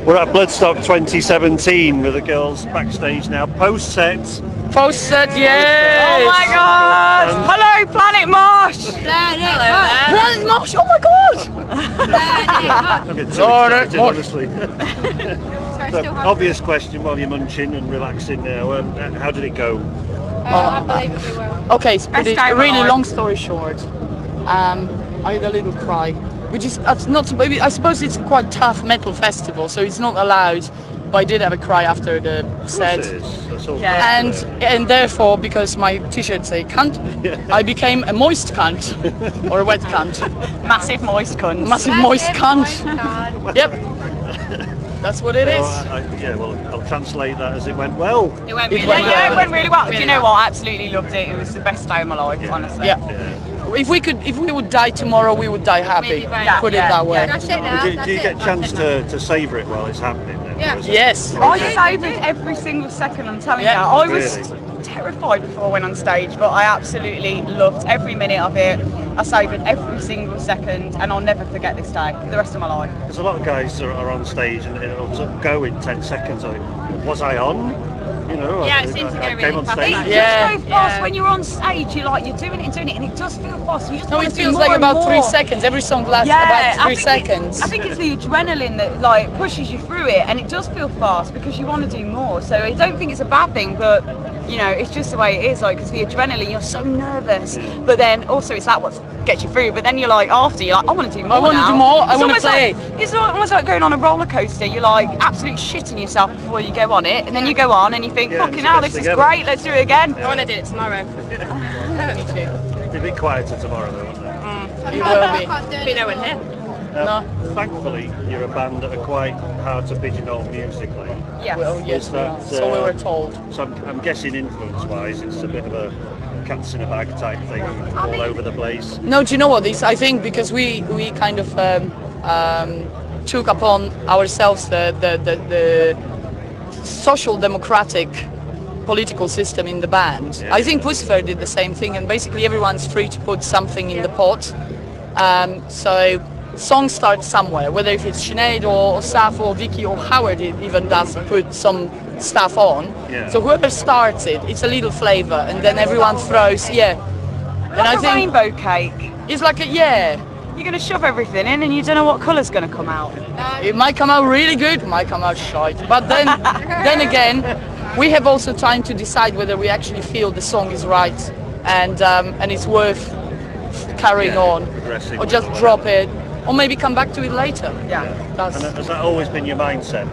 We're at Bloodstock2017 with the girls backstage now, post-set. Post-set, yes! Oh my god! Hello, Planet Marsh! Planet Marsh, oh my god! I'm getting too excited, honestly. So, obvious question while you're munching and relaxing now, how did it go? Unbelievably well. Okay, really long story short, I had a little cry, which is not, I suppose it's a quite tough metal festival, so it's not allowed, but I did have a cry after the set. And therefore, because my t-shirt say cunt, I became a moist cunt, or a wet cunt. Massive moist cunt. Massive moist cunt. Yep. That's what it is. Well, I'll translate that as it went well. It went really well. Yeah, it went really well. Do you know what? I absolutely loved it. It was the best day of my life, honestly. Yeah. If we would die tomorrow, we would die happy. Put it that way. That's it now. Do you get a chance to savour it while it's happening then? Yeah. Yes. I savoured every single second, I'm telling you. I was terrified before I went on stage, but I absolutely loved every minute of it. I savoured every single second, and I'll never forget this day for the rest of my life. There's a lot of guys that are on stage and it'll sort of go in 10 seconds. Was I on? You know, it seems to go really fast. It just so fast when you're on stage. You're doing it, and it does feel fast. You just it feels like about 3 seconds. Every song lasts about 3 seconds. I think it's the adrenaline that pushes you through it, and it does feel fast because you want to do more. So I don't think it's a bad thing, but it's just the way it is. Because the adrenaline, you're so nervous, but then also it's what gets you through. But then you're after I want to do more. I want to do more. I want to play. It's almost like going on a roller coaster. You're absolutely shitting yourself before you go on it, and then you go on and you think, fucking hell, this is great. Let's do it again. I want to do it tomorrow. Me too. It'll be a bit quieter tomorrow though, won't it? It will be. Be no one here. No. Thankfully, you're a band that are quite hard to pigeonhole musically. Yes. Well, yes, so we were told. So I'm guessing influence-wise, it's a bit of a cats in a bag type thing, all over the place. No, do you know what? I think because we kind of took upon ourselves the social democratic political system in the band. Yeah. I think Pussifer did the same thing, and basically everyone's free to put something in the pot. So songs start somewhere, whether if it's Sinead or Saf or Vicky or Howard even does put some stuff on. Yeah. So whoever starts it, it's a little flavour, and then everyone throws, and I think rainbow cake. It's like You're going to shove everything in and you don't know what colour's going to come out. It might come out really good, might come out shite. But then again, we have also time to decide whether we actually feel the song is right and it's worth carrying on, or just drop it, or maybe come back to it later. Yeah. And has that always been your mindset?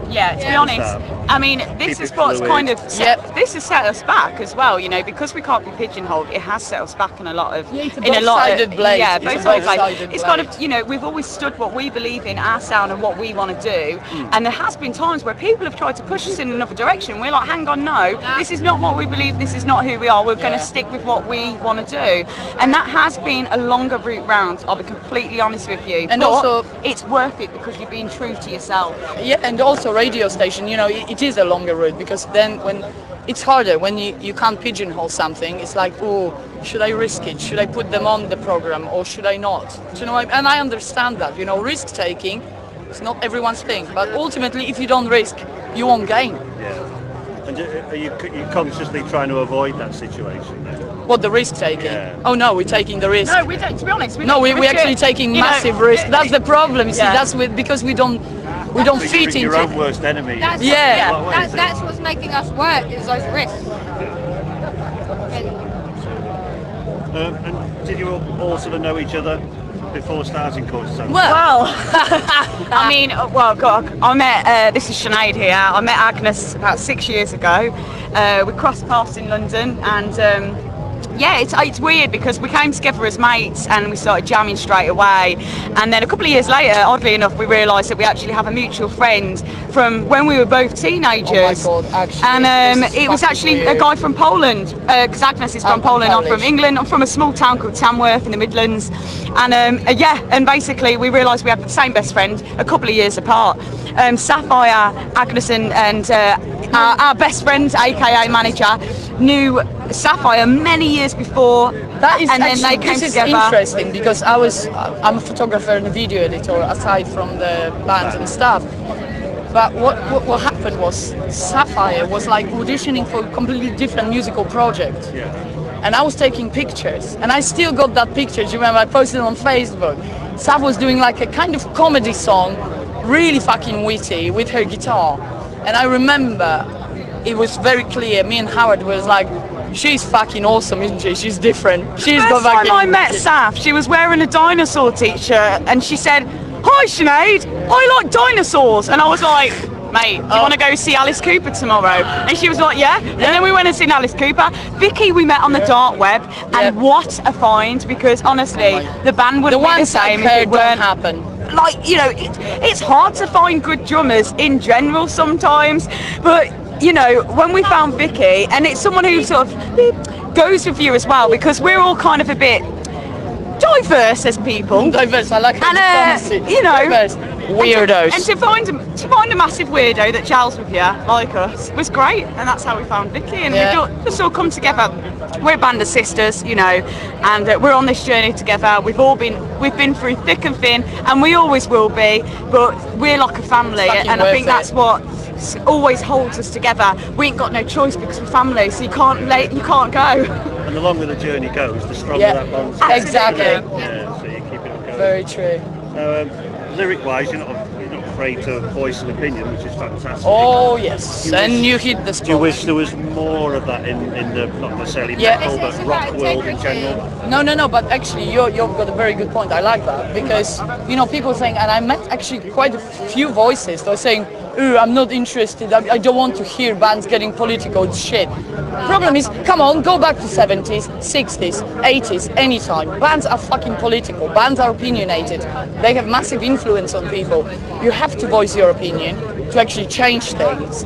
Yeah, to be honest, I mean, this is what's kind of this has set us back as well. Because we can't be pigeonholed, it has set us back in a lot of both-sided blade. Yeah, both-sided blade. It's kind blade. of we've always stood what we believe in, our sound and what we want to do. And there has been times where people have tried to push us in another direction. We're like, hang on, no, this is not what we believe. This is not who we are. We're going to stick with what we want to do. And that has been a longer route round. I'll be completely honest with you. And but also, it's worth it because you're being true to yourself. Yeah, and also radio station, it is a longer route, because then when it's harder when you can't pigeonhole something. It's like, oh, should I risk it? Should I put them on the program or should I not? Do you know? And I understand that. Risk taking is not everyone's thing, but ultimately, if you don't risk, you won't gain. Yeah. And are you consciously trying to avoid that situation then? What, the risk taking? Yeah. Oh no, we're taking the risk. No, we don't. To be honest, we're actually taking massive risk. That's the problem. You see, that's because we don't fit into your own worst enemy. That's what's making us work, is those risks. And did you all sort of know each other before starting Courtesans? Well, I mean, God, I met, this is Sinead here, I met Agnes about 6 years ago. We crossed paths in London, and yeah, it's weird because we came together as mates and we started jamming straight away, and then a couple of years later, oddly enough, we realised that we actually have a mutual friend from when we were both teenagers. Oh my God, actually, and it was actually a guy from Poland, because Agnes is from Poland, I'm from England. I'm from a small town called Tamworth in the Midlands, and and basically we realised we had the same best friend a couple of years apart. Sapphire, Agnes and our best friend, aka manager, knew Sapphire many years before. That is, and then actually, they came this together. is interesting because I'm a photographer and a video editor aside from the band and stuff. But what happened was Sapphire was like auditioning for a completely different musical project. Yeah. And I was taking pictures, and I still got that picture. Do you remember? I posted it on Facebook. Sav was doing like a kind of comedy song, really fucking witty, with her guitar. And I remember it was very clear. Me and Howard was like, she's fucking awesome, isn't she? She's different. She's got First fucking... time I met Sav, she was wearing a dinosaur t-shirt, and she said, "Hi Sinead, I like dinosaurs." And I was like, "Mate, do you want to go see Alice Cooper tomorrow?" And she was like, "Yeah." And then we went and seen Alice Cooper. Vicky we met on the dark web, and what a find, because honestly, the band wouldn't be the same if it weren't. Happen. Like, you know, it's hard to find good drummers in general sometimes, but you know, when we found Vicky, and it's someone who sort of goes with you as well, because we're all kind of a bit diverse as people. Diverse, I like it. And you know, diverse. Weirdos. And to find a massive weirdo that gels with you, like us, was great. And that's how we found Vicky. And we just all come together. We're a band of sisters, you know, and we're on this journey together. We've been through thick and thin, and we always will be. But we're like a family, and I think that's what always holds us together. We ain't got no choice because we're family, so you can't go. And the longer the journey goes, the stronger that bond's. Exactly. Yeah, so you keep it going. Very true. Lyric-wise, you're not afraid to voice an opinion, which is fantastic. Oh yes, and you hit the spot. Do you wish there was more of that in the, not necessarily metal, but rock world in general? No, but actually you've got a very good point. I like that, because, you know, people saying, and I met actually quite a few voices that were saying, "Ooh, I'm not interested, I don't want to hear bands getting political, it's shit." Problem is, come on, go back to 70s, 60s, 80s, anytime. Bands are fucking political, bands are opinionated, they have massive influence on people. You have to voice your opinion to actually change things.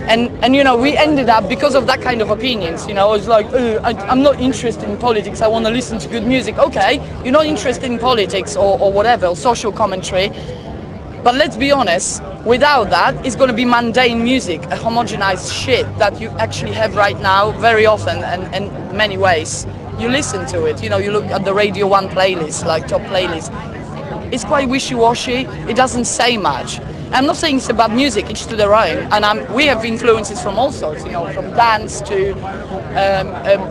And you know, we ended up, because of that kind of opinions, you know, it's like, I'm not interested in politics, I want to listen to good music. Okay, you're not interested in politics or whatever, or social commentary, but let's be honest, without that, it's going to be mundane music, a homogenized shit that you actually have right now very often, and in many ways. You listen to it, you know, you look at the Radio 1 playlist, like top playlist. It's quite wishy-washy, it doesn't say much. I'm not saying it's about music, each to their own, and we have influences from all sorts, you know, from dance to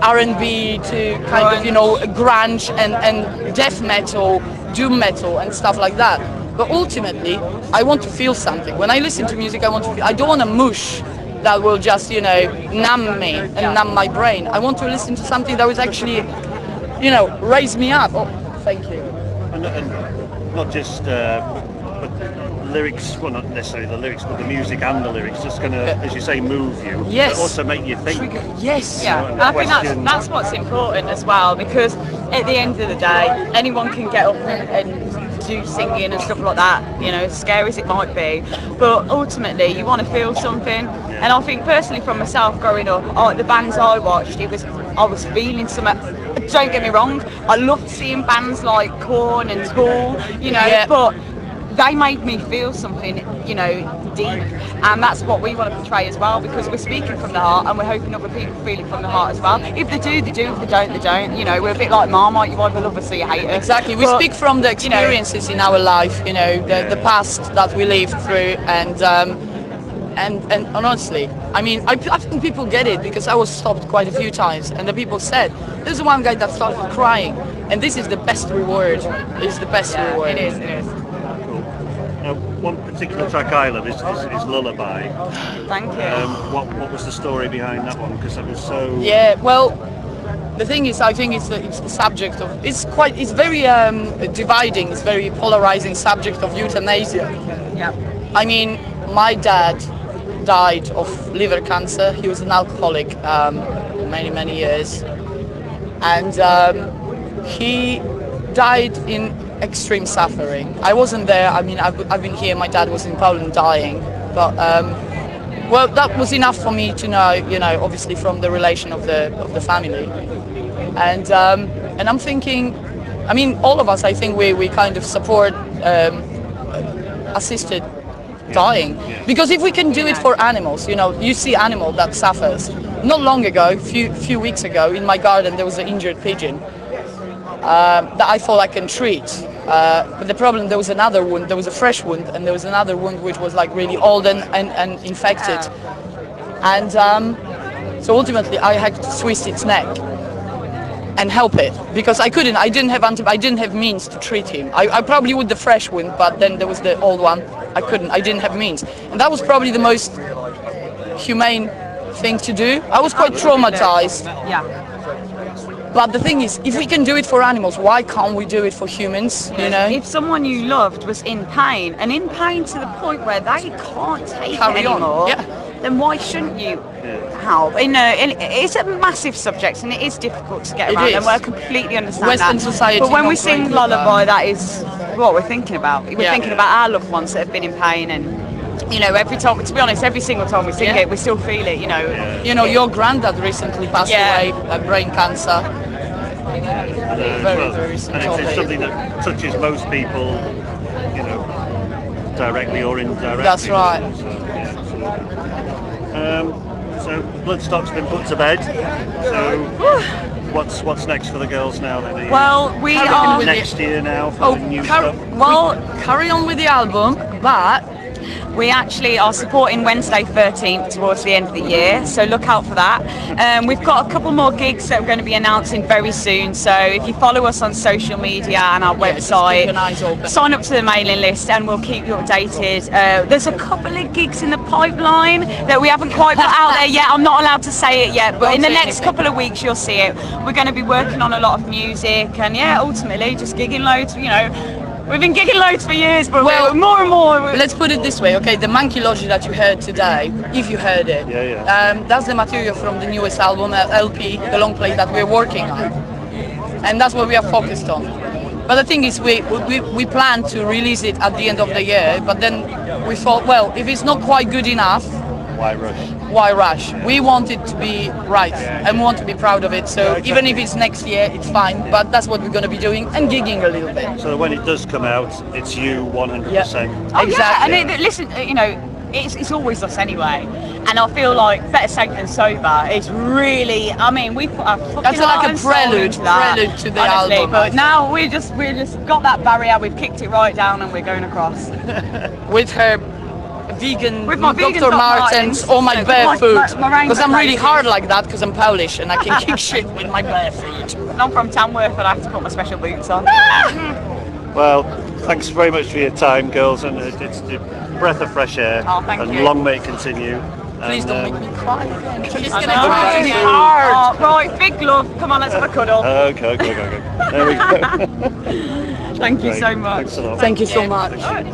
R&B to kind of, you know, grunge and death metal, doom metal and stuff like that. But ultimately, I want to feel something. When I listen to music, I don't want a mush that will just, you know, numb me and numb my brain. I want to listen to something that will actually, you know, raise me up. Oh, thank you. And not just but lyrics, well, not necessarily the lyrics, but the music and the lyrics, just going to, as you say, move you. Yes. But also make you think. Yes. Yeah, You know, I think that's what's important as well, because at the end of the day, anyone can get up and do singing and stuff like that, you know, as scary as it might be, but ultimately you want to feel something. And I think personally, from myself growing up, the bands I watched, I was feeling something. Don't get me wrong, I loved seeing bands like Korn and Tool, you know, but they made me feel something, you know, deep, and that's what we want to portray as well, because we're speaking from the heart, and we're hoping other people feel it from the heart as well. If they do, they do. If they don't, they don't. You know, we're a bit like Marmite, you either love us or you hate us. Exactly, we speak from the experiences in our life, you know, the past that we lived through, and honestly, I mean, I think people get it, because I was stopped quite a few times, and the people said, there's one guy that started crying, and this is the best reward. It's the best reward. It is. Now, one particular track I love is Lullaby. Thank you. What was the story behind that one? Because that was so... Yeah, well, the thing is, I think it's the subject of, it's very dividing, it's very polarizing subject of euthanasia. Yeah. I mean, my dad died of liver cancer. He was an alcoholic many years, and he died in extreme suffering. I wasn't there. I mean, I've been here. My dad was in Poland dying, but well, that was enough for me to know, you know, obviously from the relation of the family, and I'm thinking, I mean, all of us, I think we kind of support assisted dying, because if we can do it for animals, you know, you see animal that suffers. Not long ago, few weeks ago, in my garden there was an injured pigeon that I thought I can treat. But the problem, there was another wound, there was a fresh wound, and there was another wound which was like really old and infected. And so ultimately I had to twist its neck and help it, because I couldn't, I didn't have means to treat him. I probably would the fresh wound, but then there was the old one, I didn't have means. And that was probably the most humane thing to do. I was quite traumatized. Yeah. But the thing is, if we can do it for animals, why can't we do it for humans, you know? If someone you loved was in pain, and in pain to the point where they can't take Carry it on, anymore, yeah. then why shouldn't you help? It's a massive subject, and it is difficult to get It around, is. and I completely understand Western that. society But when we not sing great with Lullaby, that. that is what we're thinking about. We're Yeah. thinking about our loved ones that have been in pain, and you know, every time, to be honest, every single time we sing Yeah. it, we still feel it, you know. You know, your granddad recently passed Yeah. away, brain cancer. Very, very And it's something that touches most people, you know, directly or indirectly. That's right. So, yeah, absolutely. So Bloodstock's been put to bed. So what's next for the girls now then? Are you Well, we Carry on are. with next year now for the new stuff? well, carry on with the album, but We actually are supporting Wednesday 13th towards the end of the year, so look out for that. We've got a couple more gigs that we're going to be announcing very soon, so if you follow us on social media and our Yeah, just keep website, your eyes open. sign up to the mailing list and we'll keep you updated. There's a couple of gigs in the pipeline that we haven't quite put out there yet. I'm not allowed to say it yet, but Don't in the say next anything. couple of weeks you'll see it. We're going to be working on a lot of music, and yeah, ultimately just gigging loads, you know. We've been gigging loads for years, but Well, we're more and more. let's put it this way, okay? The Monkey Logic that you heard today, if you heard it, that's the material from the newest album, LP, the long play that we're working on, and that's what we are focused on. But the thing is, we plan to release it at the end of the year, but then we thought, well, if it's not quite good enough, Why rush? why rush? We want it to be right and we want to be proud of it. So even if it's next year, it's fine. But that's what we're going to be doing and gigging a little bit. So when it does come out, it's you 100%. Oh, Exactly. yeah, and listen, you know, it's always us anyway. And I feel like better safe than sober is really, I mean, we put our fucking That's like heart a and soul prelude into that, to the honestly. album, I But think. now we just got that barrier, we've kicked it right down and we're going across. With her vegan, With my vegan Dr. Doc Martens, Martens, or my with bare my foot. rainbow Because I'm really laces. hard like that because I'm Polish and I can kick shit with my bare foot. And I'm from Tamworth and I have to put my special boots on. Well, thanks very much for your time, girls, and it's a breath of fresh air. Oh, thank and you. long may it continue. Please don't make me cry again. It's I gonna know. cry hard. Oh, right, big love. Come on, let's have a cuddle. Okay. There we go. Thank you Great. so much. Thanks a lot. Thank you so much.